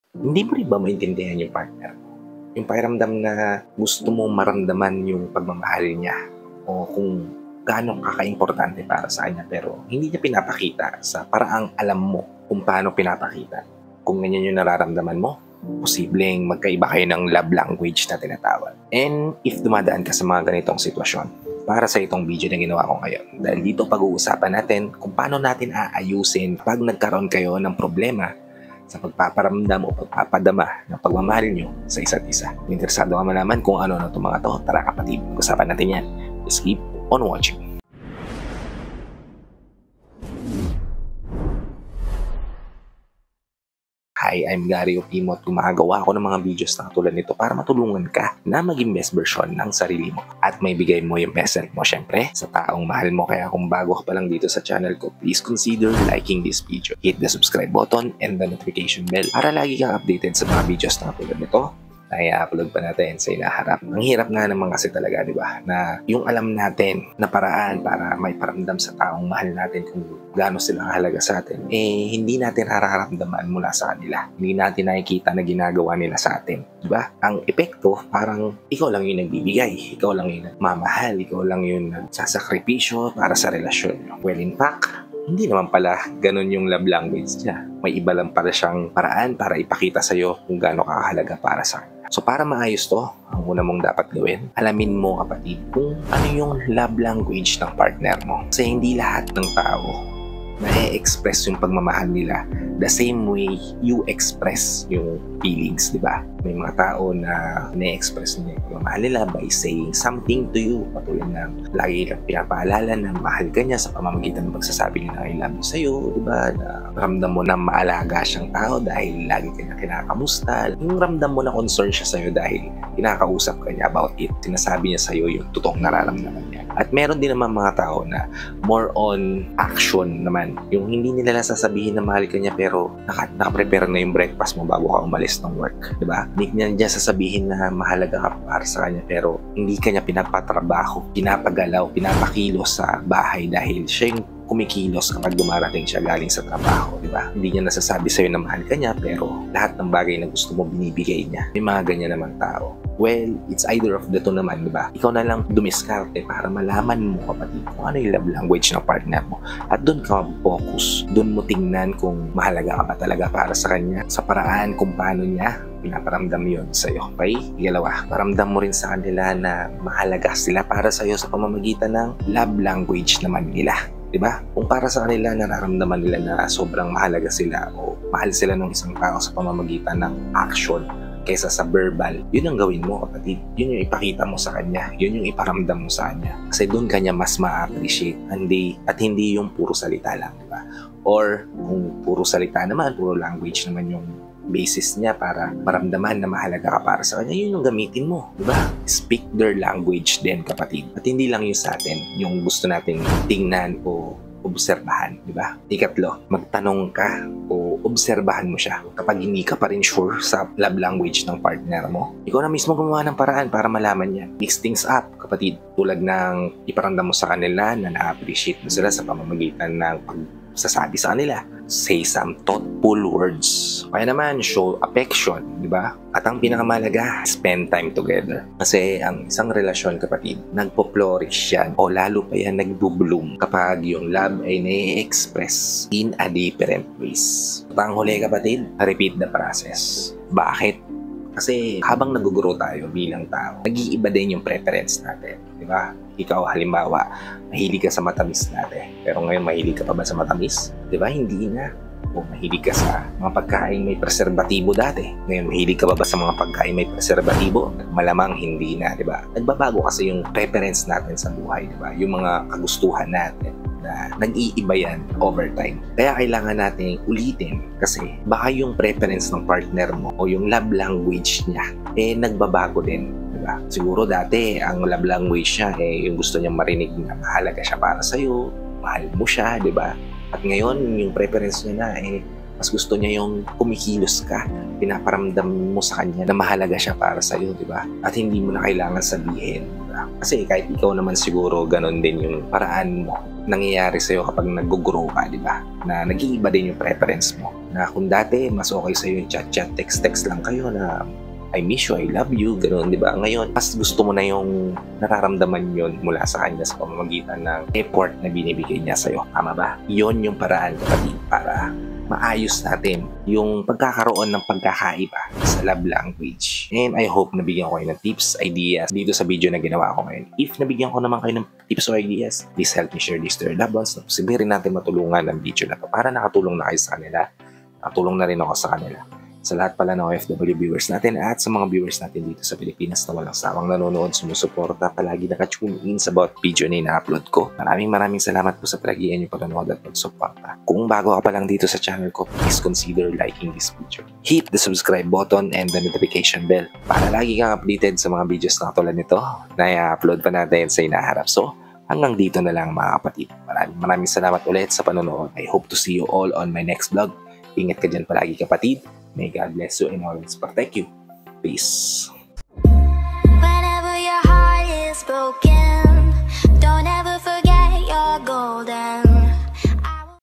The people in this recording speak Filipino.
Hindi mo rin ba maintindihan yung partner mo? Yung pakiramdam na gusto mo maramdaman yung pagmamahal niya o kung gaano kaka-importante para sa kanya pero hindi niya pinapakita sa paraang alam mo kung paano pinapakita. Kung ganyan yung nararamdaman mo, posibleng magkaiba kayo ng love language na tinatawag. And if dumadaan ka sa mga ganitong sitwasyon, para sa itong video na ginawa ko ngayon. Dahil dito pag-uusapan natin kung paano natin aayusin pag nagkaroon kayo ng problema sa pagpaparamdam o pagpapadama ng pagmamahal nyo sa isa't isa. Kung interesado ka malaman kung ano na itong mga to, tara kapatid, usapan natin yan. Just keep on watching. Hi, I'm Gary Opimo at gumagawa ako ng mga videos na katulad nito para matulungan ka na maging best version ng sarili mo at may bigay mo yung best self mo syempre sa taong mahal mo. Kaya kung bago ka pa lang dito sa channel ko, please consider liking this video. Hit the subscribe button and the notification bell para lagi kang updated sa mga videos na katulad nito na i-upload pa natin sa inaharap. Ang hirap nga naman kasi talaga, di ba? Na yung alam natin na paraan para may paramdam sa taong mahal natin kung gaano sila kahalaga sa atin, hindi natin nararamdaman mula sa kanila. Hindi natin nakikita na ginagawa nila sa atin. Di ba? Ang epekto, parang ikaw lang yung nagbibigay, ikaw lang yung nagmamahal, ikaw lang yung nagsasakripisyo para sa relasyon. Well, in fact, hindi naman pala ganun yung love language niya. May iba lang pala siyang paraan para ipakita sa'yo kung gaano kakahalaga para sa kanya. So para maayos to, ang una mong dapat gawin, alamin mo kapatid kung ano yung love language ng partner mo. Kasi hindi lahat ng tao na-express yung pagmamahal nila the same way you express yung feelings, di ba? May mga tao na na-express nila yung pagmamahal nila by saying something to you. Patulad ng lagi kang pinapaalala na mahal ka niya sa pamamagitan ng pagsasabi niya na I love you sa'yo, di ba? Na ramdam mo na maalaga siyang tao dahil lagi ka niya kinakamusta. Yung ramdam mo na concern siya sa'yo dahil kinakausap ka niya about it. Sinasabi niya sa'yo yung totoong nararamdaman niya. At meron din naman mga tao na more on action naman. Yung hindi nila sasabihin na mahal ka niya pero nakaprepare na yung breakfast mo bago ka umalis ng work. Diba? Hindi niya sasabihin na mahalaga ka para sa kanya pero hindi ka niya pinapatrabaho, pinapagalaw, pinapakilos sa bahay dahil siya yung kumikilos kapag dumarating siya galing sa trabaho, di ba? Hindi niya nasasabi sa'yo na mahal ka niya pero lahat ng bagay na gusto mo binibigay niya. May mga ganyan naman tao. Well, it's either of the two naman, di ba? Ikaw na lang dumiskarte para malaman mo kapatid kung ano yung love language ng partner mo. At doon ka focus. Doon mo tingnan kung mahalaga ka ba talaga para sa kanya sa paraan kung paano niya pinaparamdam yun sa'yo. Okay? Ikalawa, paramdam mo rin sa kanila na mahalaga sila para sa'yo sa pamamagitan ng love language naman nila. Diba? Kung para sa kanila nararamdaman nila na sobrang mahalaga sila o mahal sila ng isang tao sa pamamagitan ng action kaysa sa verbal, yun ang gawin mo kapatid. Yun yung ipakita mo sa kanya. Yun yung iparamdam mo sa kanya. Kasi doon kanya mas ma-appreciate at hindi yung puro salita lang. Diba? Or kung puro salita naman, puro language naman yung basis niya para maramdaman na mahalaga ka para sa kanya, yun yung gamitin mo, di ba? Speak their language din, kapatid. At hindi lang yung sa atin, yung gusto nating tingnan o obserbahan, di ba? Ikatlo, magtanong ka o obserbahan mo siya. Kapag hindi ka pa rin sure sa love language ng partner mo, ikaw na mismo gumawa ng paraan para malaman niya. Mix things up, kapatid. Tulad ng iparamdam mo sa kanila na na-appreciate mo sila sa pamamagitan ng pagsasabi sa kanila. Say some thoughtful words. Kaya naman, show affection, di ba? At ang pinakamahalaga, spend time together. Kasi ang isang relasyon, kapatid, nagpo-flourish yan o lalo pa yan nagbo-bloom kapag yung love ay na-express in a different ways. At ang huli, kapatid, repeat the process. Bakit? Kasi habang nag-grow tayo bilang tao, nag-iiba din yung preference natin. Di ba? Ikaw, halimbawa, mahilig ka sa matamis natin. Pero ngayon, mahilig ka pa ba sa matamis? Di ba? Hindi na. O mahilig ka sa mga pagkain may preserbatibo dati. Ngayon, mahilig ka ba sa mga pagkain may preserbatibo? Malamang hindi na, di ba? Nagbabago kasi yung preference natin sa buhay, di ba? Yung mga kagustuhan natin na nag-iiba yan over time. Kaya kailangan natin ulitin kasi baka yung preference ng partner mo o yung love language niya nagbabago din. Diba? Siguro dati ang love language niya yung gusto niyang marinig na mahalaga siya para sa'yo, mahal mo siya, diba? At ngayon yung preference niya na mas gusto niya yung kumikilos ka, pinaparamdam mo sa kanya na mahalaga siya para sa'yo, diba? At hindi mo na kailangan sabihin, diba? Kasi kahit ikaw naman siguro ganon din yung paraan mo nangyayari sa'yo kapag nag-grow ka, di ba? Na nag-iiba din yung preference mo. Na kung dati, mas okay sa'yo yung chat-chat, text-text lang kayo na I miss you, I love you, gano'n, di ba? Ngayon, mas gusto mo na yung nararamdaman yon mula sa kanya sa pamamagitan ng effort na binibigay niya sa'yo. Tama ba? Yon yung paraan, kapatid, para maayos natin yung pagkakaroon ng pagkakaiba sa love language. And I hope nabigyan ko kayo ng tips, ideas dito sa video na ginawa ko ngayon. If nabigyan ko naman kayo ng tips o ideas, please help me share this to your loved ones. Posible rin natin matulungan ng video na to para nakatulong na kayo sa kanila. Nakatulong na rin ako sa kanila. Sa lahat pala ng OFW viewers natin at sa mga viewers natin dito sa Pilipinas na walang sawang nanonood, sumusuporta, palagi nakatune in sa bawat video na ina-upload ko. Maraming salamat po sa palagian yung panonood at pagsuporta. Kung bago ka pa lang dito sa channel ko, please consider liking this video. Hit the subscribe button and the notification bell para lagi kang updated sa mga videos na tulad nito na i-upload pa natin sa inaharap. So, hanggang dito na lang mga kapatid. Maraming salamat ulit sa panonood. I hope to see you all on my next vlog. Ingat ka dyan palagi kapatid. May God bless you and always protect you. Peace. Whenever your heart is broken